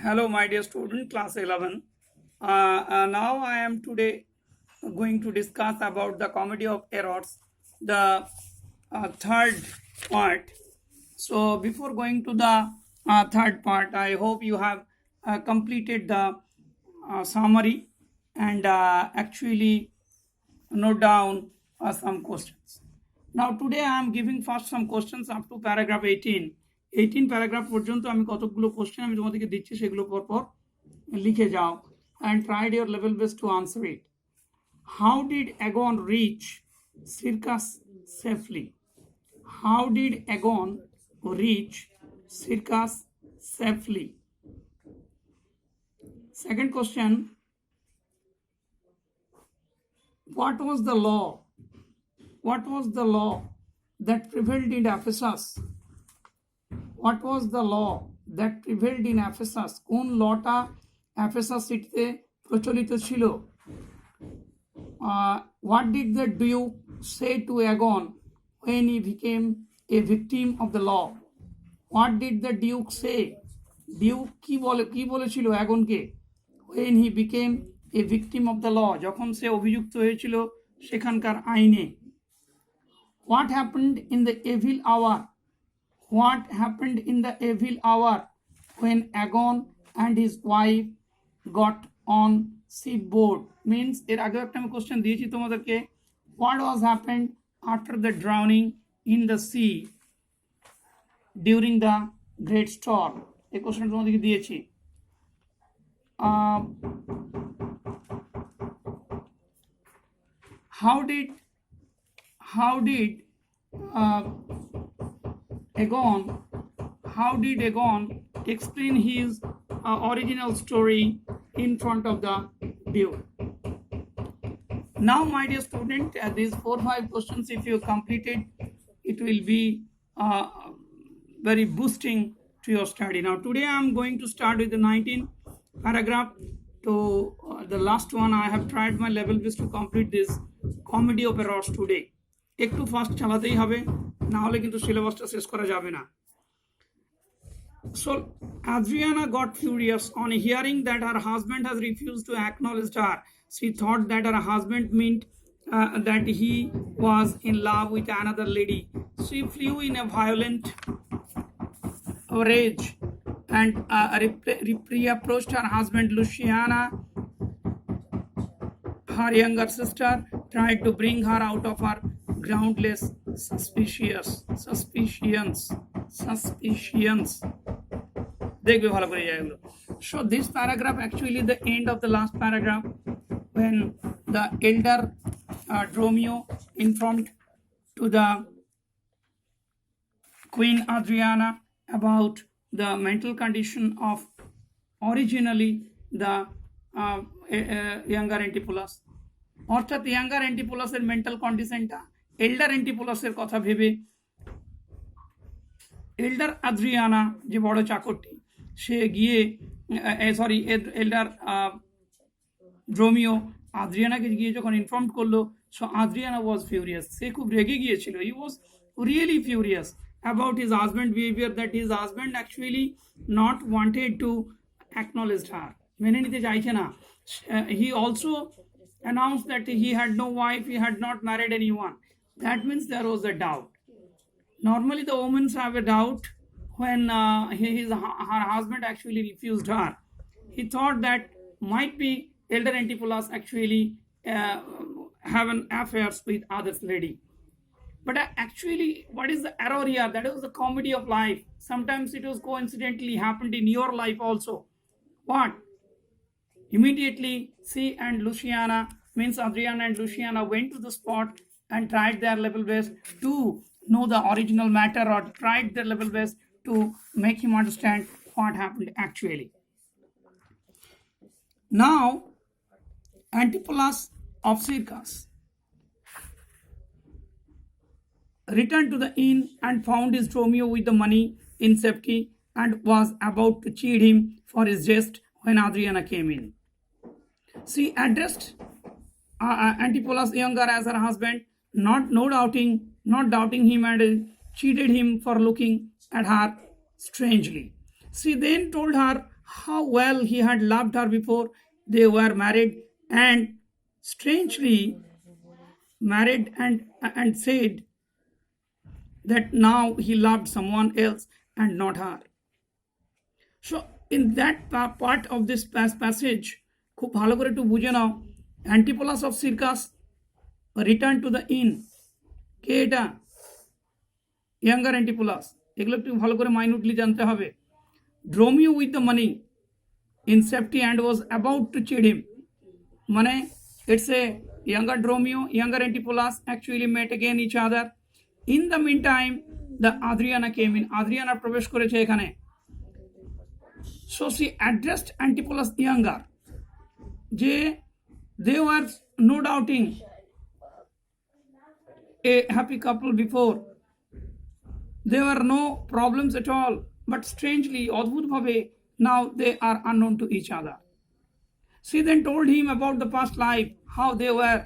Hello, my dear student, class 11. Now I am today going to discuss about the comedy of errors, the third part. So before going to the third part, I hope you have completed the summary and actually note down some questions. Now today I am giving first some questions up to paragraph 18. 18 paragraph পর্যন্ত আমি কতগুলো question আমি তোমাদেরকে দিচ্ছি সেগুলো পরপর লিখে যাও and tried your level best to answer it. How did Agon reach Circus safely? How did Agon reach Circus safely? Second question, what was the law? What was the law that prevailed in Ephesus? What was the law that prevailed in Ephesus? কোন লটা Ephesus সিটিতে প্রচলিত ছিল? What did the Duke say to Agon when he became a victim of the law? What did the Duke say? Duke কি বলেছিল অ্যাগনকে when he became a victim of the law? যখন সে অভিযুক্ত হয়েছিল সেখানকার আইনে। What happened in the evil hour? What happened in the evil hour when Agon and his wife got on shipboard? Means এর আগে একটা আমি কোশ্চেন দিয়েছি তোমাদেরকে, what was happened after the drowning in the sea during the great storm? এই question তোমাদেরকে দিয়েছি। How did Agon explain his original story in front of the Duke? Now, my dear student, these 4-5 questions, if you completed, it will be very boosting to your study. Now, today I am going to start with the 19th paragraph to the last one. I have tried my level best to complete this comedy of errors today. একটু fast চালাতেই হবে, না হলে কিন্তু সিলেবাসটা শেষ করা যাবে না। So Adriana got furious on hearing that her husband has refused to acknowledge her. She thought that her husband meant that he was in love with another lady. She flew in a violent rage and reproached her husband. Luciana, her younger sister, tried to bring her out of her groundless suspicions. দেখবে ভালো করে জায়গাগুলো। So this paragraph, actually the end of the last paragraph, when the elder Dromio informed to the Queen Adriana about the mental condition of originally the younger Antipulus. অর্থাৎ younger অ্যান্টিপোলাসের mental কন্ডিশনটা এল্ডার অ্যান্টিপোলাসের কথা ভেবে এল্ডার আদ্রিয়ানা যে বড় চাকরটি সে গিয়ে এল্ডার ড্রোমিও আদ্রিয়ানাকে গিয়ে যখন ইনফর্ম করলো, সো আদ্রিয়ানা ওয়াজ ফিউরিয়াস, সে খুব রেগে গিয়েছিল। He was really furious about his husband behavior, that his husband actually not wanted to acknowledge her, মেনে নিতে চাইছে না। He also announced that he had no wife, he had not married anyone. That means there was a doubt. Normally the women have a doubt when her husband actually refused her. He thought that might be elder Antipulus actually have an affairs with other lady. But actually, what is the error here? That is the comedy of life. Sometimes it was coincidentally happened in your life also. What? Immediately, she and Luciana, means Adriana and Luciana, went to the spot and tried their level best to know the original matter, or tried their level best to make him understand what happened actually. Now, Antipulus of Circus returned to the inn and found his Dromio with the money in safety and was about to cheat him for his jest when Adriana came in. She addressed Antipulus younger as her husband, not doubting him, and cheated him for looking at her strangely. She then told her how well he had loved her before they were married, and strangely married, and said that now he loved someone else and not her. So in that part of this passage, খুব ভালো করে একটু বুঝে নাও, Antipholus of Syracuse return to the inn, কে এটা? Younger Antipholus. এগুলো একটু ভালো করে মাইনুটলি জানতে হবে। Dromio with the money in safety and was about to cheat him. মানে it's a younger Dromio, younger Antipholus actually met again each other. In the meantime, the Adriana came in. Adriana প্রবেশ করেছে এখানে। So she addressed Antipholus younger. যে they were no doubting a happy couple before. There were no problems at all. But strangely, অদ্ভুতভাবে, now they are unknown to each other. She then told him about the past life, how they were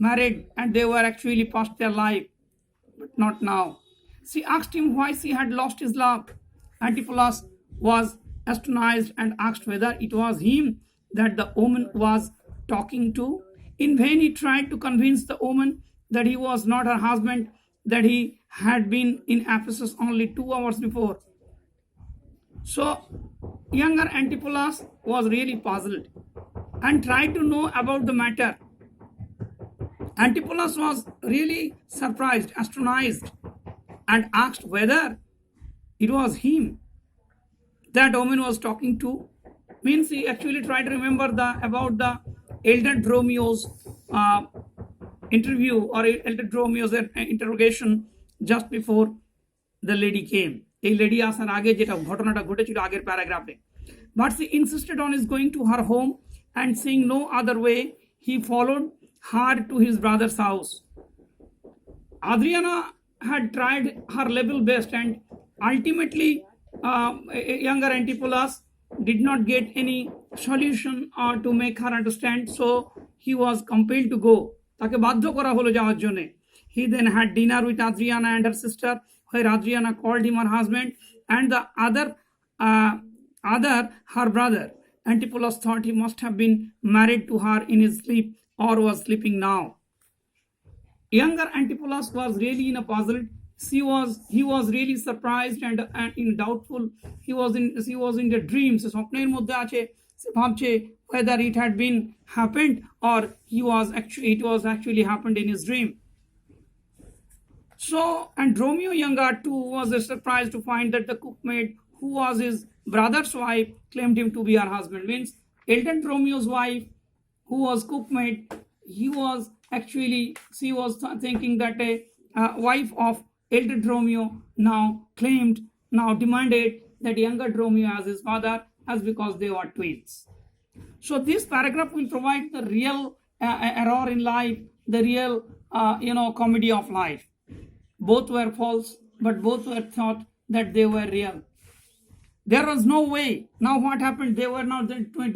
married and they were actually past their life, but not now. She asked him why she had lost his love. Antipholus was astonished and asked whether it was him that the woman was talking to. In vain he tried to convince the woman that he was not her husband, that he had been in Ephesus only 2 hours before. So younger Antipholus was really puzzled and tried to know about the matter. Antipholus was really surprised, astonished, and asked whether it was him that woman was talking to. Means he actually tried to remember about the elder Dromio's interview or elder Dromio's interrogation just before the lady came. এই lady আসার আগে যেটা ঘটনাটা ঘটেছিল আগের প্যারাগ্রাফে। But she insisted on his going to her home, and seeing no other way, he followed her to his brother's house. Adriana had tried her level best, and ultimately younger Antipholus did not get any solution to make her understand, so he was compelled to go. তাকে বাধ্য করা হলো যাওয়ার জন্য। He then had dinner with Adriana and her sister, where Adriana called him her husband, and the other her brother. Antipholus thought he must have been married to her in his sleep or was sleeping now. Younger Antipholus was really in a puzzle. He was really surprised and in doubtful. He was in the dreams. স্বপ্নের মধ্যে আছে, সে ভাবছে whether it had been happened or it was actually happened in his dream. So, and Dromio younger too was surprised to find that the cookmaid, who was his brother's wife, claimed him to be her husband. Means elder Dromio's wife, who was cookmaid, she was thinking that a wife of elder Dromio now demanded that younger Dromio as his father, as because they were twins. So this paragraph will provide the real error in life, the real comedy of life. Both were false, but both were thought that they were real. There was no way. Now what happened? They were now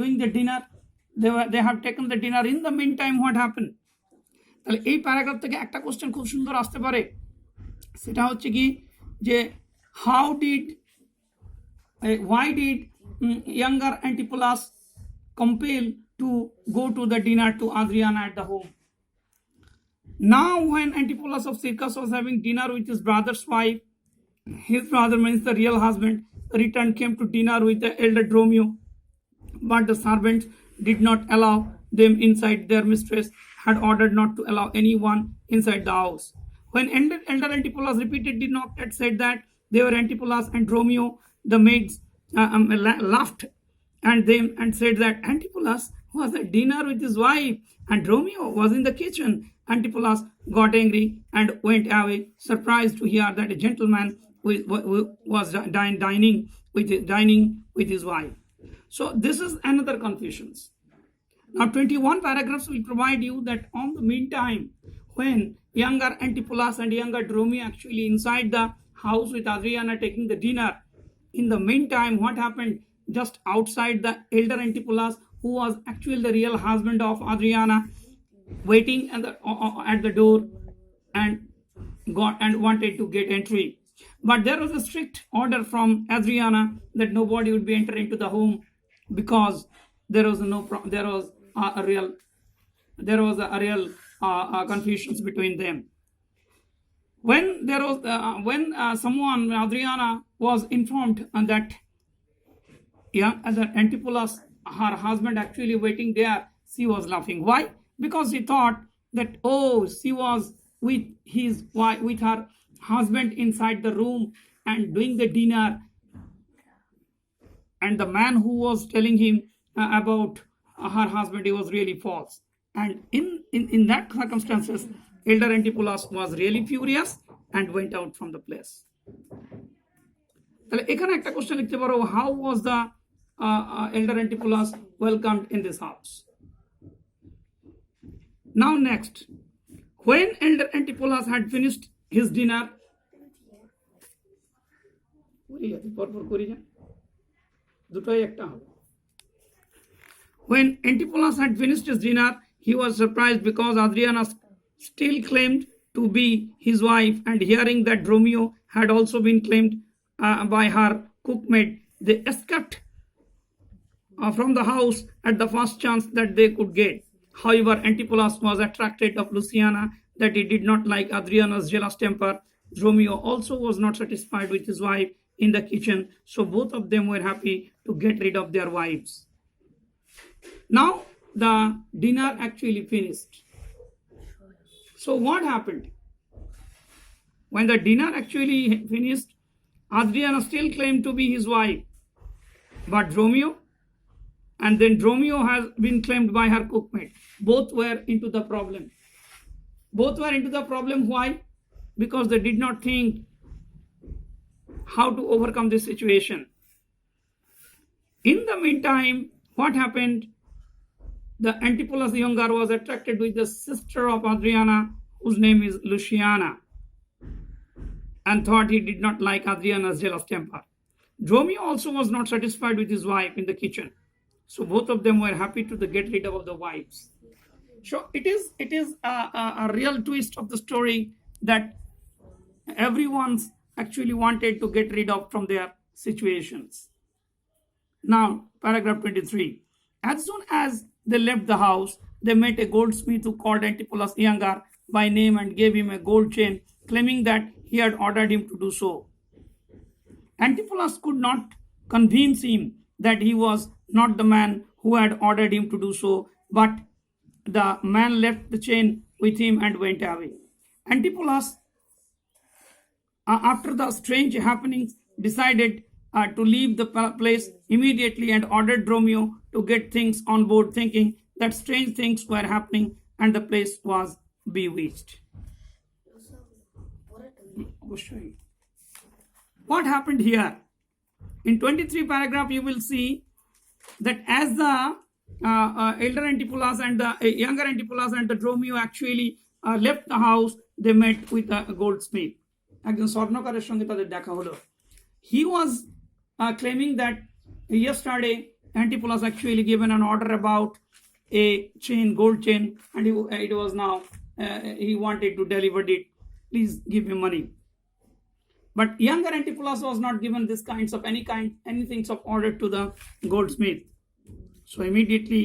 doing the dinner. They have taken the dinner. In the meantime, what happened? তাহলে এই paragraph থেকে একটা question খুব সুন্দর আসতে পারে, সেটা হচ্ছে কি যে why did younger Antipholus compel to go to the dinner to Adriana at the home? Now when Antipholus of Circus was having dinner with his brother's wife, his brother means the real husband, returned, came to dinner with the elder Dromio, but the servants did not allow them inside. Their mistress had ordered not to allow anyone inside the house. When elder Antipholus repeatedly knocked and said that they were Antipholus and Dromio, the maids laughed and said that Antipholus was at dinner with his wife and Dromio was in the kitchen. Antipholus got angry and went away, surprised to hear that a gentleman was dining with his wife. So this is another confusion. Now 21 paragraphs will provide you that on the meantime, when younger Antipholus and younger Dromio actually inside the house with Adriana taking the dinner, in the meantime what happened just outside, the elder Antipholus, who was actually the real husband of Adriana, waiting at the door and wanted to get entry. But there was a strict order from Adriana that nobody would be entering into the home because there was a real confusions between them. When someone Adriana was informed that Antipulus, her husband, actually waiting there, she was laughing. Why? Because she thought that she was with her husband inside the room and doing the dinner, and the man who was telling him about her husband, he was really false. And in that circumstances, Elder Antipulus was really furious and went out from the place. তাহলে এখানে একটা question লিখতে পারো, how was the Elder Antipulus welcomed in this house? Now next, when Elder Antipulus had finished his dinner, when Antipulus had finished his dinner, he was surprised because Adriana still claimed to be his wife, and hearing that Dromio had also been claimed by her cookmaid, they escaped from the house at the first chance that they could get. However, Antipulus was attracted of Luciana, that he did not like Adriana's jealous temper. Dromio also was not satisfied with his wife in the kitchen, so both of them were happy to get rid of their wives. Now the dinner actually finished. So what happened? When the dinner actually finished, Adriana still claimed to be his wife, but Dromio, and then Dromio has been claimed by her cookmaid. Both were into the problem. Why? Because they did not think how to overcome this situation. In the meantime, what happened? The Antipulus younger was attracted with the sister of Adriana, whose name is Luciana, and thought he did not like Adriana's jealous temper. Dromio also was not satisfied with his wife in the kitchen, so both of them were happy to get rid of the wives. So it is a real twist of the story that everyone's actually wanted to get rid of from their situations. Now, paragraph 23. As soon as they left the house, they met a goldsmith who called Antipulus younger by name and gave him a gold chain, claiming that he had ordered him to do so. Antipulus could not convince him that he was not the man who had ordered him to do so, but the man left the chain with him and went away. Antipulus, after the strange happenings, decided to leave the place immediately and ordered Dromio to get things on board, thinking that strange things were happening and the place was bewitched. What happened here? In 23 paragraph, you will see that as the elder Antipulus and the younger Antipulus and the Dromio actually left the house, they met with a goldsmith. একজন স্বর্ণকারের সঙ্গে তাদের দেখা হলো. He was claiming that yesterday Antipulus actually given an order about a chain, gold chain, and it was now he wanted to deliver it. Please give me money. But younger Antipulus was not given this kinds of anything of order to the goldsmith. So immediately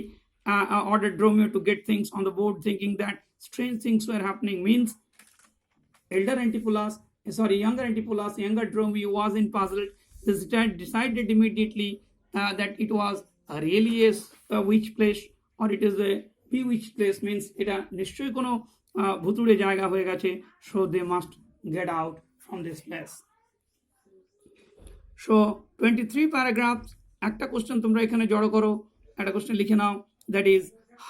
ordered Dromio to get things on the board, thinking that strange things were happening. Means younger Antipulus, younger Dromio was in puzzle. They decided immediately that it was really a witch place or it is a bewitched place. Means এটা নিশ্চয়ই কোনো ভুতুড়ে জায়গা হয়ে গেছে. So they must get out from this place. So 23 paragraphs, একটা question তোমরা এখানে জড়ো করো, একটা কোশ্চেন লিখে নাও, that is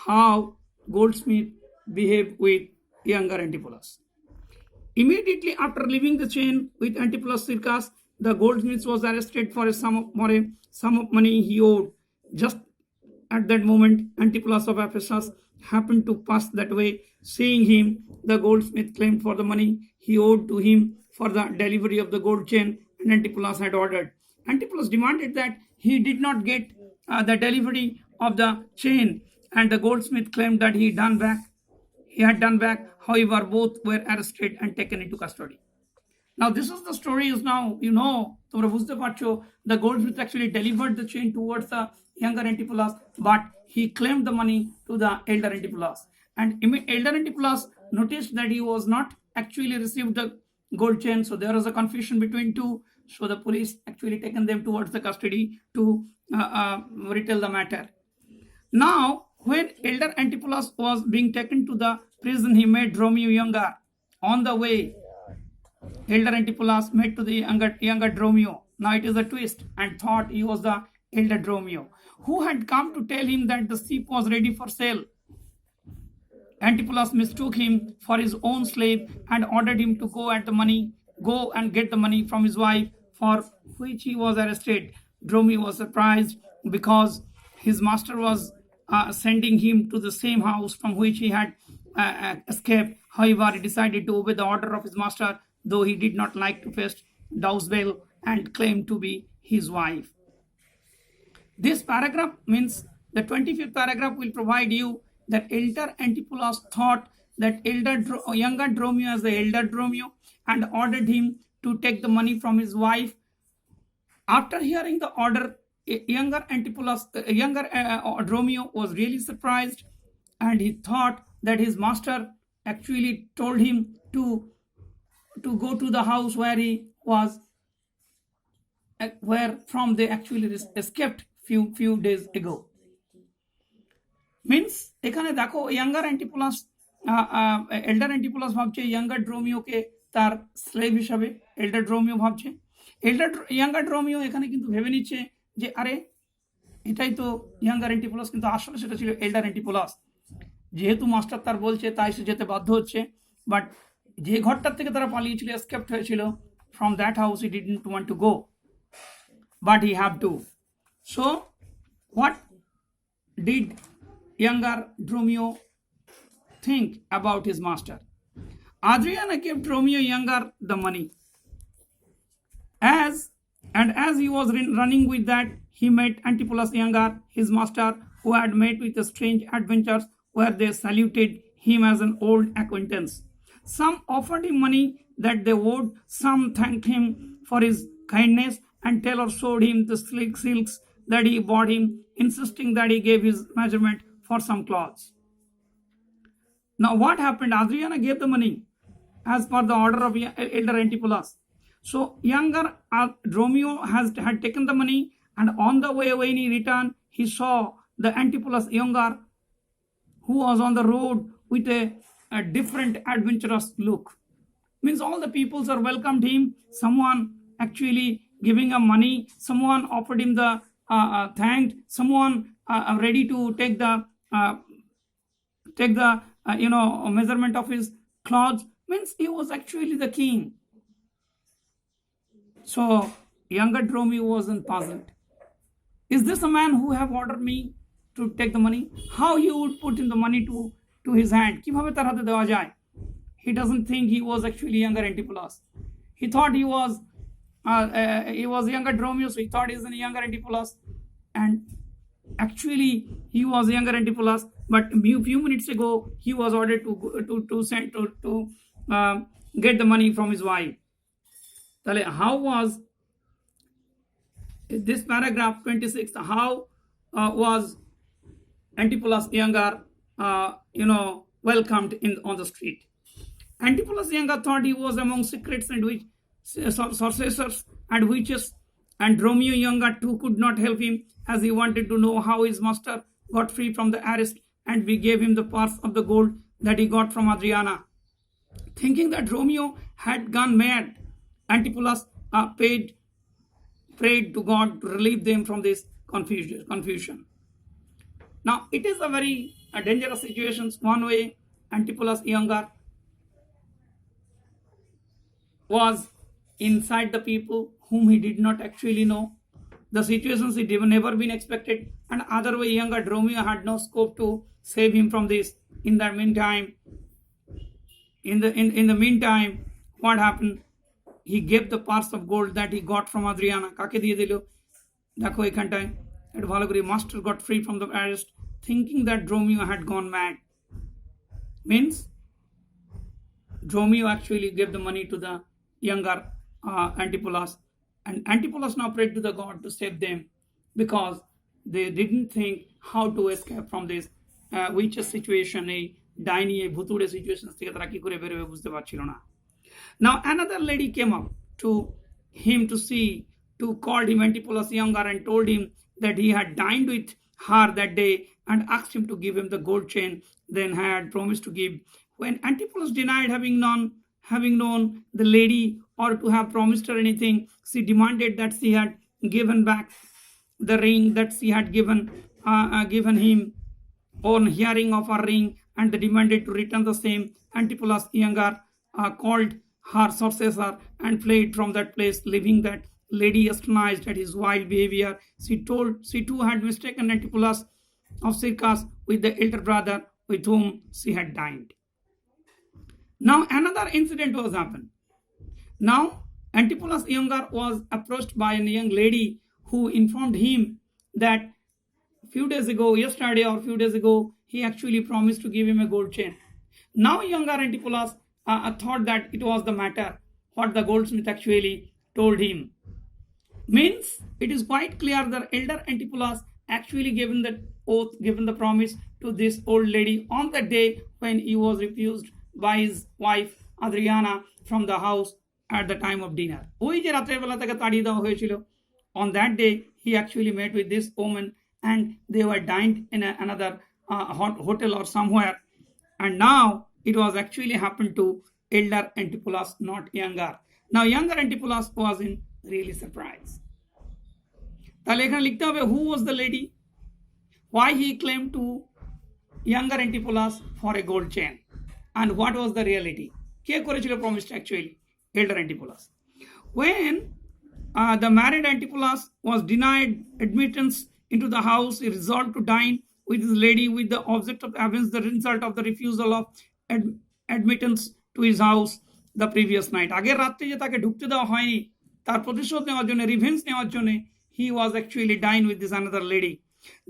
how goldsmith behaved with younger Antipulus. Immediately after leaving the chain with Antipulus circus, the goldsmith was arrested for a sum of money he owed. Just at that moment, Antipulus of Ephesus happened to pass that way. Seeing him, the goldsmith claimed for the money he owed to him for the delivery of the gold chain and Antipulus had ordered. Antipulus demanded that he did not get the delivery of the chain, and the goldsmith claimed that he had done back. However, both were arrested and taken into custody. Now this is the story is now, তোমরা বুঝতে পারছো, the goldsmith actually delivered the chain towards the younger Antipholus, but he claimed the money to the elder Antipholus. And elder Antipholus noticed that he was not actually received the gold chain, so there was a confusion between two. So the police actually taken them towards the custody to retell the matter. Now, when elder Antipholus was being taken to the prison, he met Dromio younger. On the way, elder Antipholus met to the younger Dromio. Now it is a twist, and thought he was the elder Dromio, who had come to tell him that the ship was ready for sale. Antipholus mistook him for his own slave and ordered him to go and get the money from his wife, for which he was arrested. Dromio was surprised because his master was sending him to the same house from which he had escaped. However, he decided to obey the order of his master, though he did not like to fetch Dowsbell and claim to be his wife. This paragraph means the 25th paragraph will provide you that elder Antipholus thought that younger Dromio as the elder Dromio and ordered him to take the money from his wife. After hearing the order, younger Dromio was really surprised, and he thought that his master actually told him to go to the house where he was, where from they actually escaped few days ago. Means এখানে দেখো younger Antipholus elder Antipholus ভাবছে younger Dromio কে তার slave হিসাবে elder Dromio ভাবছে। younger Dromio এখানে কিন্তু ভেবে নিচ্ছে যে আরে এটাই তো younger Antipholus, কিন্তু আসলে সেটা ছিল elder Antipholus। যেহেতু মাস্টার তার বলছে তাই সে যেতে বাধ্য হচ্ছে, বাট যে ঘরটার থেকে তারা পালিয়েছিল, এসকেপড হয়েছিল, from that house he didn't want to go, but he have to. So what did younger Dromio think about his master? Adriana gave Dromio younger the money. As he was running with that, he met Antipholus younger, his master, who had met with a strange adventures where they saluted him as an old acquaintance. Some offered him money that they owed, some thanked him for his kindness, and Taylor showed him the silks that he bought him, insisting that he gave his measurement for some clothes. Now what happened? Adriana gave the money as per the order of elder Antipholus. So younger Dromio had taken the money, and on the way when he returned, he saw the Antipholus younger, who was on the road with a different adventurous look. Means all the peoples are welcomed him, someone actually giving him money, someone offered him the thanked, someone ready to take the measurement of his clothes. Means he was actually the king. So younger Dromio wasn't puzzled. Is this a man who have ordered me to take the money? How he would put in the money to his hand? কিভাবে তার হাতে দেওয়া যায়? He doesn't think he was actually younger Antipholus. He thought he was younger Dromio, so he thought he's a younger Antipholus, and actually he was younger Antipholus. But a few minutes ago, he was ordered to send to get the money from his wife. How was this paragraph 26? How was Antipholus younger, welcomed on the street? Antipholus younger thought he was among secrets and sorcerers and witches, and Dromio younger too could not help him, as he wanted to know how his master got free from the arrest, and we gave him the purse of the gold that he got from Adriana. Thinking that Dromio had gone mad, Antipholus prayed to God to relieve them from this confusion. Now it is a very dangerous situation. One way, Antipholus younger was inside the people whom he did not actually know. The situations he never been expected, and other way younger Dromio had no scope to save him from this. In the meantime, what happened? He gave the purse of gold that he got from Adriana. কাকে দিয়ে দিল? দেখো এখানটায় একটু ভালো করে, master got free from the arrest, thinking that Dromio had gone mad. Means Dromio actually gave the money to the younger Antipholus. And Antipholus now prayed to the god to save them because they didn't think how to escape from this witches situation, a ডাইনি এই ভুতুড়ে situation থেকে তারা কি করে বেরোবে বুঝতে পারছিল না। Now another lady came up to him to see, to called him Antipholus younger and told him that he had dined with her that day and asked him to give him the gold chain then had promised to give. When Antipholus denied having known the lady or to have promised her anything, she demanded that she had given back the ring that she had given him. On hearing of her ring and they demanded to return the same, Antipholus younger called her sorcerer and fled from that place, leaving that lady astonished at his wild behavior. She too had mistaken Antipholus of Circus with the elder brother with whom she had dined. Now another incident was happened. Now Antipholus younger was approached by a young lady who informed him that yesterday or few days ago, he actually promised to give him a gold chain. Now younger Antipholus thought that it was the matter what the goldsmith actually told him. Means it is quite clear that elder Antipholus actually given the oath, given the promise to this old lady on the day when he was refused by his wife Adriana from the house at the time of dinner. ওই যে রাতের বেলা তাকে তাড়িয়ে দেওয়া হয়েছিল, on that day he actually met with this woman and they were dined in another hotel or somewhere, and now it was actually happened to elder Antipholus, not younger. Now younger Antipholus was in really surprise. তাহলে এখানে লিখতে হবে who was the lady, why he claimed to younger Antipholus for a gold chain, and what was the reality. কে করেছিল promised actually? Elder Antipholus. When the married Antipholus was denied admittance into the house, he resolved to dine with his lady with the object of avenge the result of the refusal of admittance to his house the previous night. আগের রাতে যে তাকে ঢুকতে দেওয়া হয়নি তার প্রতিশোধ নেওয়ার জন্য, রিভেঞ্জ নেওয়ার জন্য he was actually dined with this another lady.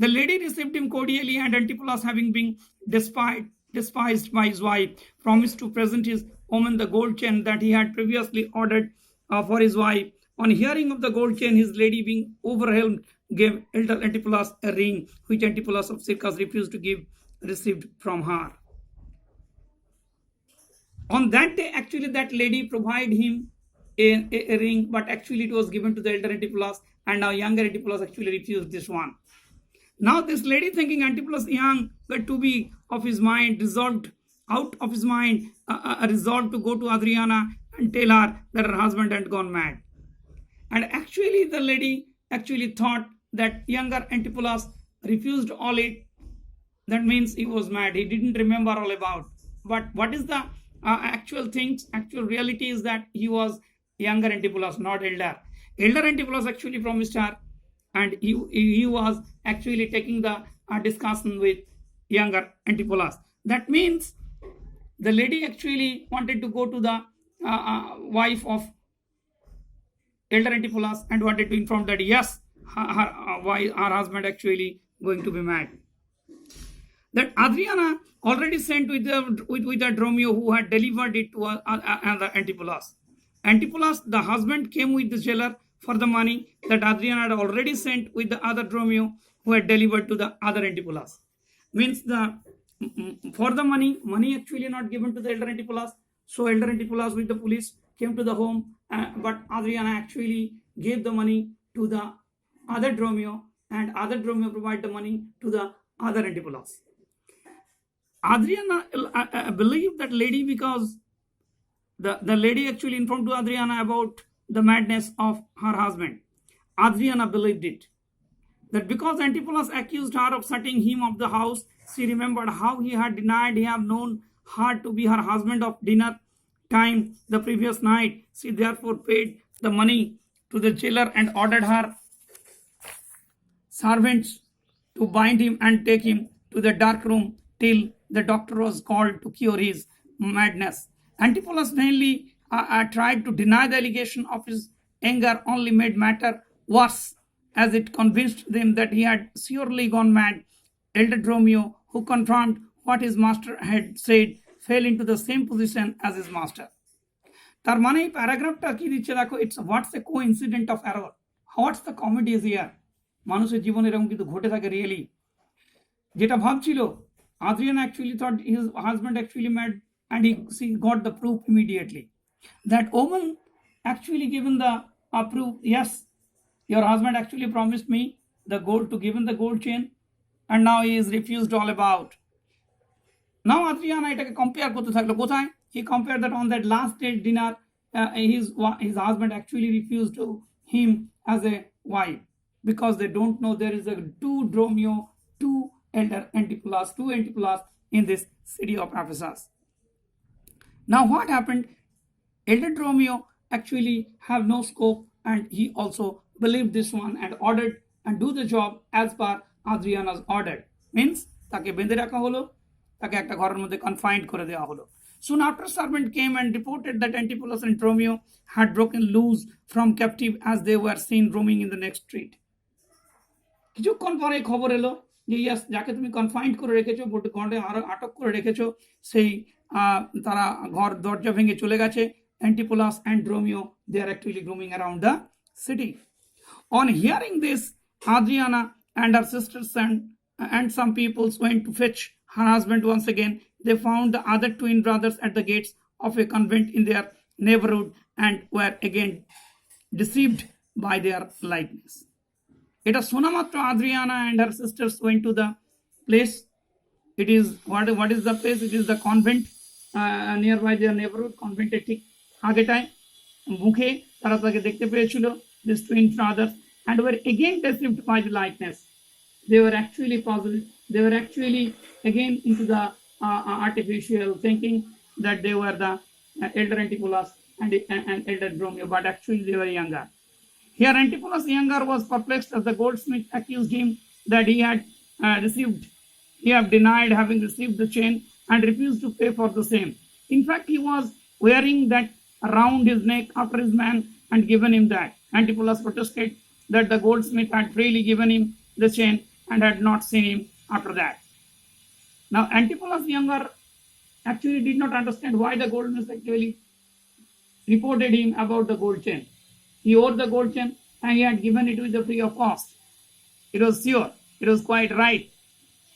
The lady received him cordially and Antipholus, having been despised by his wife, promised to present his woman the gold chain that he had previously ordered for his wife. On hearing of the gold chain, his lady, being overwhelmed, gave elder Antipholus a ring which Antipholus of Circus refused to give, received from her. On that day, actually, that lady provided him a ring, but actually it was given to the elder Antipholus, and now younger Antipholus actually refused this one. Now this lady, thinking Antipholus young, but to be of his mind, resolved to go to Adriana and tell her that her husband had gone mad. And actually the lady actually thought that younger Antipholus refused all it. That means he was mad. He didn't remember all about. But what is the actual reality is that he was younger Antipholus, not elder. Elder Antipholus actually promised her, and he was actually taking the discussion with younger Antipholus. That means the lady actually wanted to go to the wife of elder Antipholus and wanted to inform that yes, her husband actually going to be mad. That Adriana already sent with the Dromio who had delivered it to Antipholus. Antipholus, the husband, came with the jailer for the money that Adriana had already sent with the other Dromio who had delivered to the other Antipholus. Means for the money actually not given to the elder Antipholus. So elder Antipholus with the police came to the home, but Adriana actually gave the money to the other Dromio, and other Dromio provided the money to the other Antipholus. Adriana believed that lady because the lady actually informed to Adriana about the madness of her husband. Adriana believed it. That because Antipholus accused her of setting him off the house, she remembered how he had denied he had known her to be her husband of dinner time the previous night. She therefore paid the money to the jailer and ordered her servants to bind him and take him to the dark room till the doctor was called to cure his madness. Antipholus mainly tried to deny the allegation of his anger, only made matter worse as it convinced them that he had surely gone mad. Elder Dromio, who confirmed what his master had said, fell into the same position as his master. তার মানে এই প্যারাগ্রাফটা কি দিচ্ছে দেখো, it's what's A coincident of error, what's the comedy is here. মানুষের জীবনে এরকম কিন্তু ঘটে থাকে রিয়েলি। যেটা ভাবছিল Adrian actually thought his husband actually mad, and she got the proof immediately. That woman actually given the proof, yes, your husband actually promised me the gold, to given the gold chain, and now he is refused all about. Now Adriana এটাকে compare করতে থাকলো কোথায়? He compared that on that last date dinner, his husband actually refused to him as a wife, because they don't know there is a two Dromio, two elder Antipulus, two Antipulus in this city of Ephesus. Now what happened? Elder Dromio actually have no scope, and he also believed this one and ordered and do the job as per Adriana's order. Means তাকে বেঁধে রাখা হলো, তাকে একটা ঘরের মধ্যে confined করে দেওয়া হলো। Soon after, servant came and reported that Antipulus and Dromio had broken loose from captive as they were seen roaming in the next street. কিছুক্ষণ পরে খবর এলো যে ইয়াস, যাকে তুমি কনফাইন্ড করে রেখেছো, ঘরে আটক করে রেখেছো, সেই তারা ঘর দরজা ভেঙে চলে গেছে। Antipulus and Dromio, they are actually roaming around the city. On hearing this, Adriana and her sisters and some people went to fetch her husband once again. They found the other twin brothers at the gates of a convent in their neighborhood and were again deceived by their likeness. It is Sonamatra Adriana and her sisters went to the place. It is what is the place? It is the convent nearby their neighborhood. Convent ঠিক আগেটায় মুখে তারা তাকে দেখতে পেয়েছিল, this twin brothers, and were again deceived by the likeness. They were actually puzzled. They were actually again into the artificial thinking that they were the elder Antipulus and elder Dromio, but actually they were younger. Here Antipulus younger was perplexed as the goldsmith accused him that he had denied having received the chain and refused to pay for the same. In fact, he was wearing that around his neck after his man and given him that. Antipulus protested that the goldsmith had freely given him the chain and had not seen him after that. Now Antipulus younger actually did not understand why the goldsmith actually reported him about the gold chain. He owed the gold chain and he had given it with the free of cost. It was sure, it was quite right.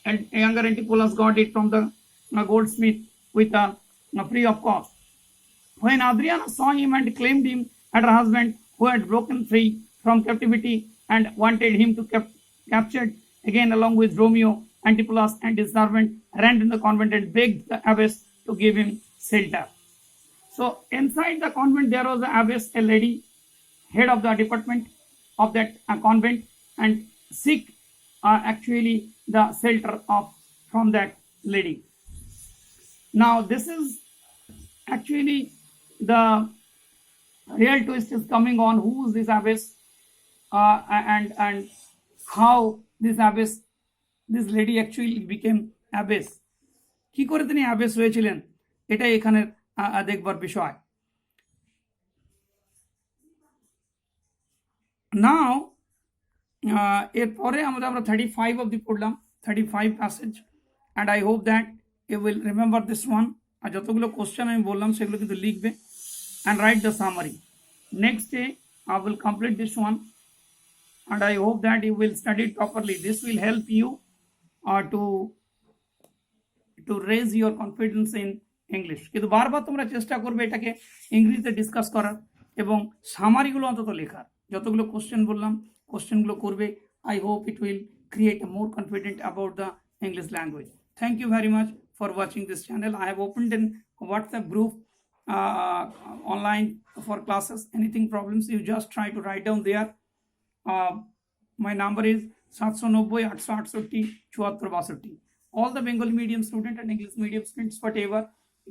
And younger Antipulus got it from the goldsmith with a free of cost. When Adriana saw him and claimed him as her husband who had broken free from captivity and wanted him to captured again along with Dromio, Antipulus and his servant ran to the convent and begged the abbess to give him shelter. So inside the convent there was the abbess, a lady, head of the department of that convent, and seek actually the shelter from that lady. Now this is actually the real twist is coming on. Who is this abbess and how this abbess, this lady actually became abbess, কি করে তিনি abbess হয়েছিলেন, এটাই এখানে দেখবার বিষয়। নাও এরপরে আমরা 35 অবধি পড়লাম, 35 passage, and I hope that you will remember this one. আর যতগুলো কোশ্চেন আমি বললাম সেগুলো কিন্তু লিখবে and write the summary. Next day I will complete this one, and I hope that you will study it properly. This will help you to raise your confidence in English. কিন্তু বারবার তোমরা চেষ্টা করবে এটাকে ইংরেজিতে ডিসকাস করার এবং সামারিগুলো অন্তত লেখার। যতগুলো কোশ্চেন বললাম কোশ্চেনগুলো করবে। I hope it will create a more confident about the English language. Thank you very much for watching this channel. I have opened a WhatsApp group online for classes. Anything problems, you just try to write down there. My number is 790-868-7462. All the Bengali medium student and English medium students, whatever,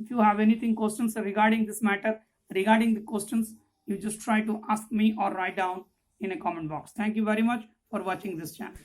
if you have anything questions regarding this matter, regarding the questions, you just try to ask me or write down in a comment box. Thank you very much for watching this channel.